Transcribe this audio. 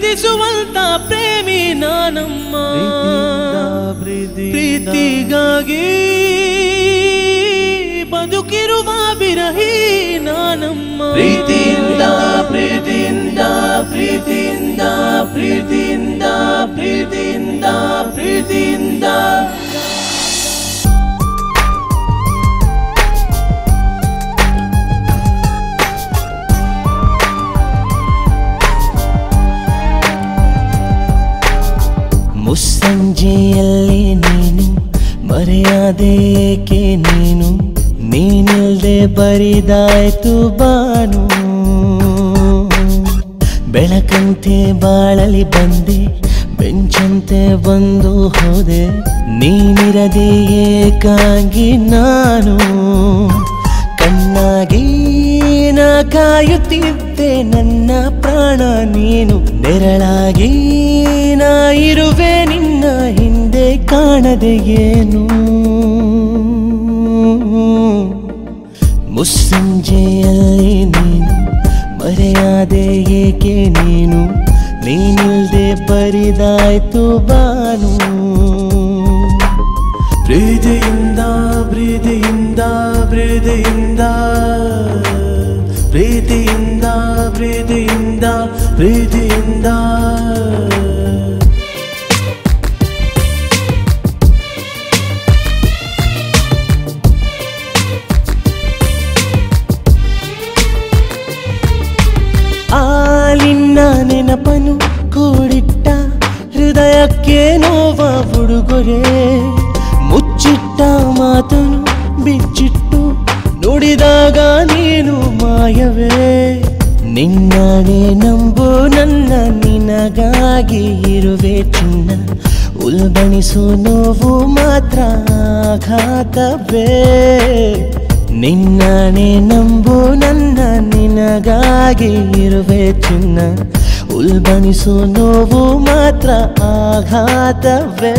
ಪ್ರೀತಿಸುವಂತ ಪ್ರೇಮಿ ನಾನಮ್ಮ ಪ್ರೀತಿಗಾಗಿ ಬದುಕಿರುವ ವಿರಹಿ ನಾನಮ್ಮ ಪ್ರೀತಿಯಿಂದ ಪ್ರೀತಿಯಿಂದ ಪ್ರೀತಿಯಿಂದ ಪ್ರೀತಿಯಿಂದ ಪ್ರೀತಿಯಿಂದ ಪ್ರೀತಿಯಿಂದ ಮುಸ್ಸಂಜೆಯಲ್ಲಿ ನೀನು ಮರೆಯಾದೇಕೆ ನೀನಿಲ್ದೆ ಬರಿದಾಯ್ತು ಬಾನು ಬೆಳಕಂತೆ ಬಾಳಲಿ ಬಂದೆ ಬೆಂಚಂತೆ ಬಂದು ಹೋದೆ ನೀನಿರದೆ ಏಕಾಂಗಿ ನಾನು ಕಣ್ಣಾಗಿ ನಾ ಕಾಯುತ್ತಿದ್ದೆ ನನ್ನ ಪ್ರಾಣ ನೀನು ನೆರಳಾಗಿ ನಾ ಇರುವೆ ನಿನ್ನ ಹಿಂದೆ ಕಾಣದೆ ಏನು ಮುಸ್ಸಂಜೆಯಲ್ಲಿ ನೀನು ಮರೆಯಾದೆ ಏಕೆ ನೀನಿಲ್ದೆ ಬರಿದಾಯ್ತು ಬಾನು ಪ್ರೀತಿಯಿಂದ ಪ್ರೀತಿಯಿಂದ ಪ್ರೀತಿಯಿಂದ ಪ್ರೀತಿಯಿಂದ ಪ್ರೀತಿಯಿಂದ ಪ್ರೀತಿಯಿಂದ ಆಲಿನ್ನ ನೆನಪನು ಕೂಡಿಟ್ಟ ಹೃದಯಕ್ಕೆ ನೋವ ಉಡುಗೊರೆ ಮುಚ್ಚಿಟ್ಟ ಮಾತನು ಬಿಚ್ಚಿಟ್ಟು ನುಡಿದಾಗ ನೀನು ಮಾಯವೇ ನಿನ್ನನೆ ನಂಬು ನನ್ನ ನಿನಗಾಗಿ ಇರುವೆ ಚಿನ್ನ ಉಲ್ಬಣಿಸು ನೋವು ಮಾತ್ರ ಆಘಾತವೇ ನಿನ್ನನೆ ನಂಬು ನನ್ನ ನಿನಗಾಗಿ ಇರುವೆ ಚಿನ್ನ ಉಲ್ಬಣಿಸು ನೋವು ಮಾತ್ರ ಆಘಾತವೇ